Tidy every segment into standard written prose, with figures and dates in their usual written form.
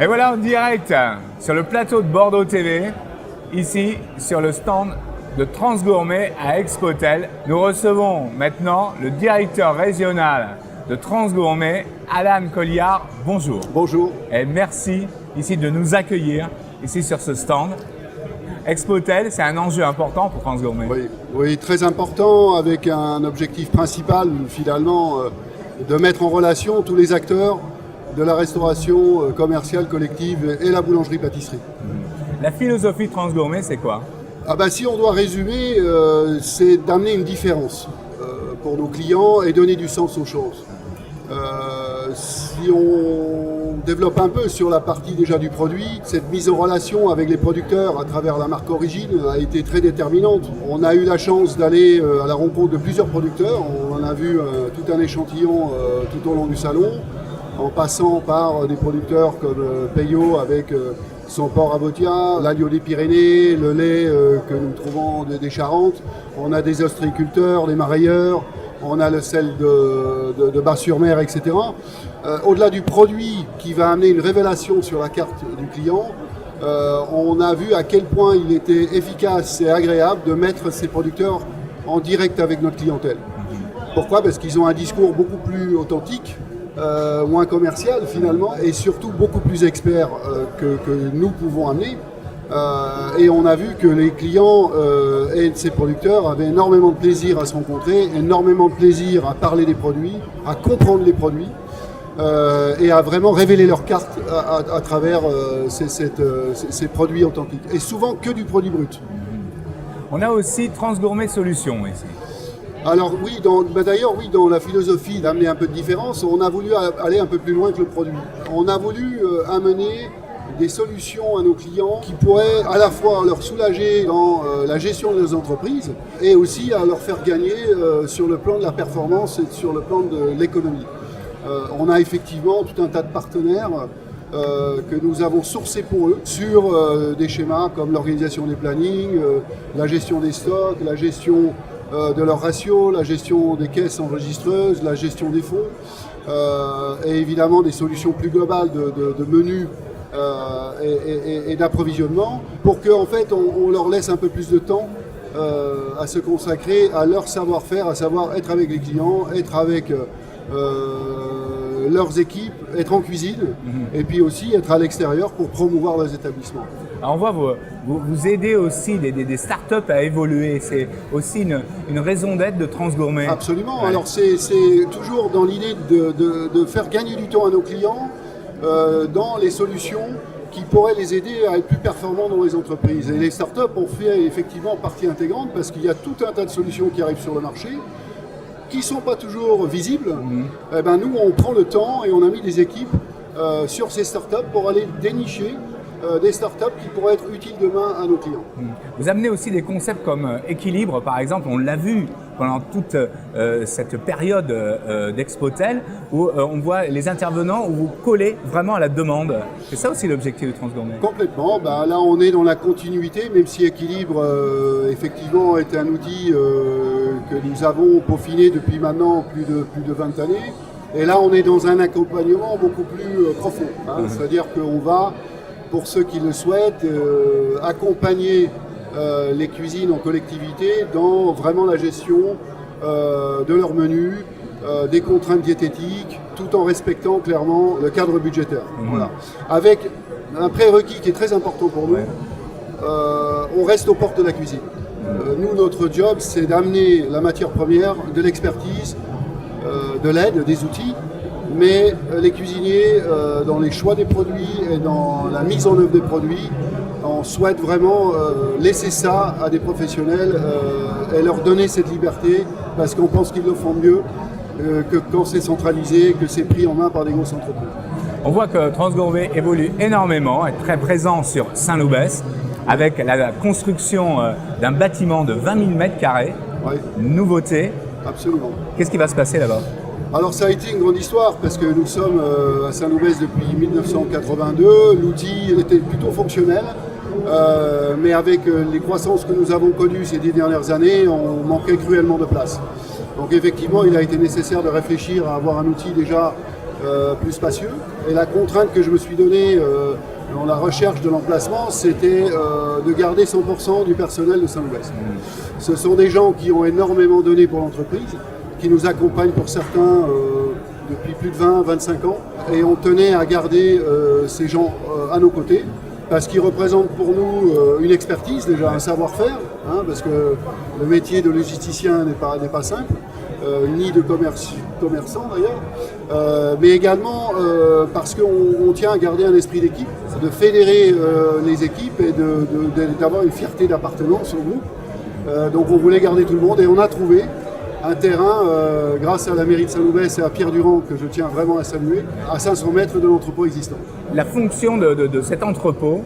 Et voilà en direct sur le plateau de Bordeaux TV, ici sur le stand de Transgourmet à Expotel. Nous recevons maintenant le directeur régional de Transgourmet, Alan Colliard. Bonjour. Bonjour. Et merci ici de nous accueillir ici sur ce stand. Expotel, c'est un enjeu important pour Transgourmet. Oui, très important, avec un objectif principal finalement de mettre en relation tous les acteurs de la restauration commerciale collective et la boulangerie-pâtisserie. La philosophie de Transgourmet, c'est quoi? Si on doit résumer, c'est d'amener une différence pour nos clients et donner du sens aux choses. Si on développe un peu sur la partie déjà du produit, cette mise en relation avec les producteurs à travers la marque Origine a été très déterminante. On a eu la chance d'aller à la rencontre de plusieurs producteurs. On en a vu tout un échantillon tout au long du salon, en passant par des producteurs comme Peyo avec son porc à Botia, l'agneau des Pyrénées, le lait que nous trouvons des Charentes. On a des ostréiculteurs, des marailleurs, on a le sel de Bas-sur-Mer, etc. Au-delà du produit qui va amener une révélation sur la carte du client, on a vu à quel point il était efficace et agréable de mettre ces producteurs en direct avec notre clientèle. Pourquoi ? Parce qu'ils ont un discours beaucoup plus authentique, moins commercial finalement, et surtout beaucoup plus expert que nous pouvons amener. Et on a vu que les clients et ces producteurs avaient énormément de plaisir à se rencontrer, énormément de plaisir à parler des produits, à comprendre les produits et à vraiment révéler leur carte à travers ces produits authentiques. Et souvent que du produit brut. On a aussi Transgourmet Solutions ici. Alors oui, dans la philosophie d'amener un peu de différence, on a voulu aller un peu plus loin que le produit. On a voulu amener des solutions à nos clients qui pourraient à la fois leur soulager dans la gestion de leurs entreprises et aussi à leur faire gagner sur le plan de la performance et sur le plan de l'économie. On a effectivement tout un tas de partenaires que nous avons sourcés pour eux sur des schémas comme l'organisation des plannings, la gestion des stocks, la gestion de leurs ratios, la gestion des caisses enregistreuses, la gestion des fonds et évidemment des solutions plus globales de menus et d'approvisionnement pour qu'en fait on leur laisse un peu plus de temps à se consacrer à leur savoir-faire, à savoir être avec les clients, être avec leurs équipes, être en cuisine et puis aussi être à l'extérieur pour promouvoir leurs établissements. Alors on voit vous aidez aussi des startups à évoluer, c'est aussi une raison d'être de Transgourmet. Absolument, ouais. Alors c'est toujours dans l'idée de faire gagner du temps à nos clients dans les solutions qui pourraient les aider à être plus performants dans les entreprises. Et les startups ont fait effectivement partie intégrante parce qu'il y a tout un tas de solutions qui arrivent sur le marché qui ne sont pas toujours visibles. Eh ben, nous, on prend le temps et on a mis des équipes sur ces startups pour aller dénicher des startups qui pourraient être utiles demain à nos clients. Vous amenez aussi des concepts comme équilibre, par exemple, on l'a vu pendant toute cette période d'Expotel, où on voit les intervenants, où vous collez vraiment à la demande. C'est ça aussi l'objectif de Transgourmet. Complètement. Là, on est dans la continuité, même si équilibre, effectivement, est un outil que nous avons peaufiné depuis maintenant plus de 20 années. Et là, on est dans un accompagnement beaucoup plus profond. C'est-à-dire qu'on va, pour ceux qui le souhaitent, accompagner les cuisines en collectivité dans vraiment la gestion de leur menu, des contraintes diététiques, tout en respectant clairement le cadre budgétaire. Voilà. Avec un prérequis qui est très important pour nous, on reste aux portes de la cuisine. Nous, notre job, c'est d'amener la matière première, de l'expertise, de l'aide, des outils, mais les cuisiniers, dans les choix des produits et dans la mise en œuvre des produits, on souhaite vraiment laisser ça à des professionnels et leur donner cette liberté parce qu'on pense qu'ils le font mieux que quand c'est centralisé, que c'est pris en main par des grosses entreprises. On voit que Transgourmet évolue énormément, est très présent sur Saint-Loubès avec la construction d'un bâtiment de 20 000 m². Oui. Nouveauté. Absolument. Qu'est-ce qui va se passer là-bas ? Alors ça a été une grande histoire parce que nous sommes à Saint-Loubès depuis 1982. L'outil était plutôt fonctionnel, mais avec les croissances que nous avons connues ces 10 dernières années, on manquait cruellement de place. Donc effectivement, il a été nécessaire de réfléchir à avoir un outil déjà plus spacieux. Et la contrainte que je me suis donnée dans la recherche de l'emplacement, c'était de garder 100% du personnel de Saint-Loubès. Ce sont des gens qui ont énormément donné pour l'entreprise, qui nous accompagnent pour certains depuis plus de 20-25 ans. Et on tenait à garder ces gens à nos côtés, parce qu'ils représentent pour nous une expertise, déjà un savoir-faire, hein, parce que le métier de logisticien n'est pas simple, ni de commerçant d'ailleurs, mais également parce qu'on tient à garder un esprit d'équipe, de fédérer les équipes et d'avoir une fierté d'appartenance au groupe. Donc on voulait garder tout le monde et on a trouvé un terrain, grâce à la mairie de Saint-Loubès et à Pierre Durand, que je tiens vraiment à saluer, à 500 mètres de l'entrepôt existant. La fonction de cet entrepôt,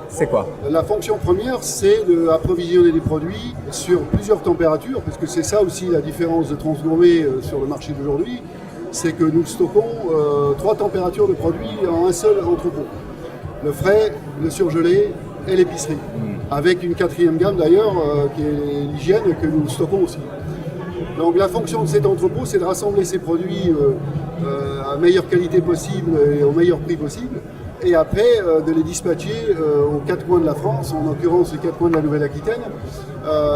c'est quoi? La fonction première, c'est d'approvisionner des produits sur plusieurs températures, parce que c'est ça aussi la différence de Transgourmet sur le marché d'aujourd'hui, c'est que nous stockons 3 températures de produits en un seul entrepôt. Le frais, le surgelé et l'épicerie. Avec une 4e gamme d'ailleurs, qui est l'hygiène, que nous stockons aussi. Donc la fonction de cet entrepôt, c'est de rassembler ces produits à meilleure qualité possible et au meilleur prix possible, et après de les dispatcher aux 4 coins de la France, en l'occurrence les 4 coins de la Nouvelle-Aquitaine,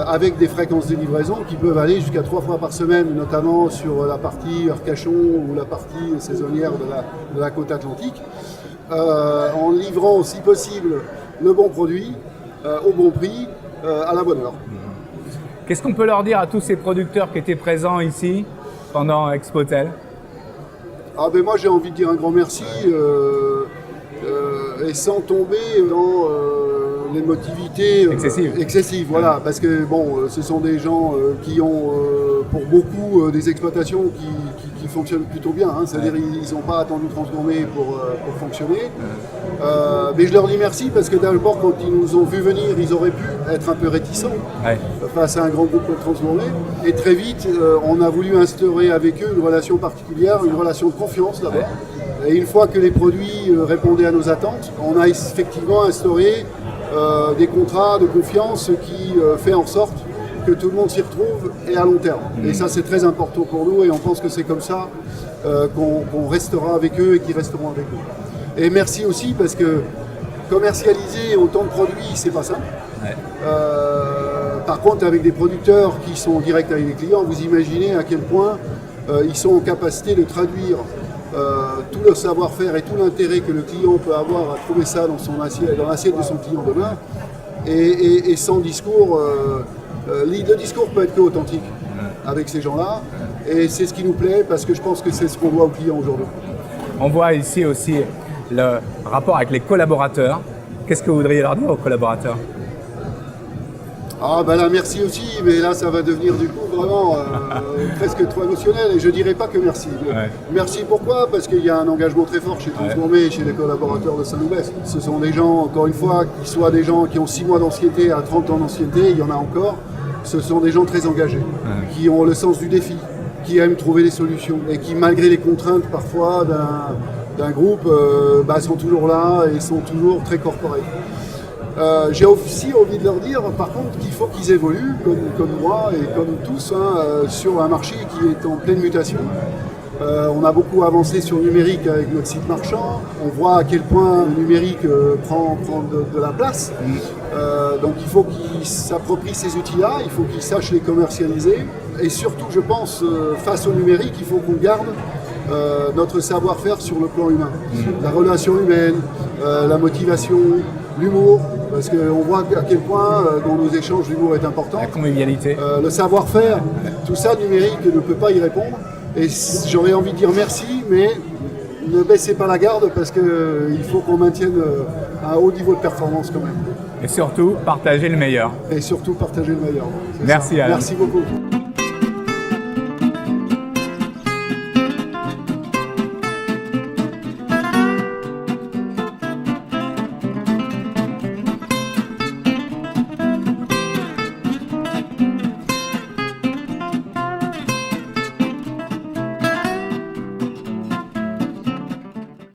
avec des fréquences de livraison qui peuvent aller jusqu'à 3 fois par semaine, notamment sur la partie Arcachon ou la partie saisonnière de la côte atlantique, en livrant si possible le bon produit, au bon prix, à la bonne heure. Qu'est-ce qu'on peut leur dire à tous ces producteurs qui étaient présents ici pendant Expotel? Moi j'ai envie de dire un grand merci, et sans tomber dans l'émotivité excessive, voilà, parce que bon, ce sont des gens qui ont pour beaucoup des exploitations qui fonctionnent plutôt bien, hein, c'est-à-dire ils n'ont pas attendu Transgourmet pour fonctionner. Mais je leur dis merci parce que d'abord quand ils nous ont vu venir, ils auraient pu être un peu réticents face à un grand groupe comme Transgourmet, et très vite on a voulu instaurer avec eux une relation particulière, une relation de confiance d'abord. Et une fois que les produits répondaient à nos attentes, on a effectivement instauré des contrats de confiance qui fait en sorte que tout le monde s'y retrouve et à long terme. Et ça c'est très important pour nous et on pense que c'est comme ça qu'on restera avec eux et qu'ils resteront avec nous. Et merci aussi parce que commercialiser autant de produits, c'est pas simple. Par contre, avec des producteurs qui sont en direct avec les clients, vous imaginez à quel point ils sont en capacité de traduire tout le savoir-faire et tout l'intérêt que le client peut avoir à trouver ça dans dans l'assiette de son client demain. Et sans discours, le discours peut être que authentique avec ces gens-là. Et c'est ce qui nous plaît parce que je pense que c'est ce qu'on doit aux clients aujourd'hui. On voit ici aussi le rapport avec les collaborateurs. Qu'est-ce que vous voudriez leur dire aux collaborateurs? Là merci aussi, mais là ça va devenir du coup vraiment presque trop émotionnel et je dirais pas que merci. Merci pourquoi? Parce qu'il y a un engagement très fort chez Transgourmet et chez les collaborateurs de Saint-Loubès. Ce sont des gens, encore une fois, qui soient des gens qui ont 6 mois d'ancienneté à 30 ans d'ancienneté, il y en a encore. Ce sont des gens très engagés, qui ont le sens du défi, qui aiment trouver des solutions et qui, malgré les contraintes parfois d'un groupe, sont toujours là et sont toujours très corporels. J'ai aussi envie de leur dire par contre qu'il faut qu'ils évoluent comme moi et comme tous sur un marché qui est en pleine mutation. On a beaucoup avancé sur le numérique avec notre site marchand, on voit à quel point le numérique prend de la place, donc il faut qu'ils s'approprient ces outils-là, il faut qu'ils sachent les commercialiser et surtout je pense face au numérique il faut qu'on garde notre savoir-faire sur le plan humain, la relation humaine, la motivation, l'humour, parce qu'on voit à quel point dans nos échanges l'humour est important. La convivialité. Le savoir-faire, tout ça, le numérique ne peut pas y répondre. Et j'aurais envie de dire merci, mais ne baissez pas la garde parce qu'il faut qu'on maintienne un haut niveau de performance quand même. Et surtout, partagez le meilleur. Et surtout, partagez le meilleur. Merci Alain. Merci beaucoup.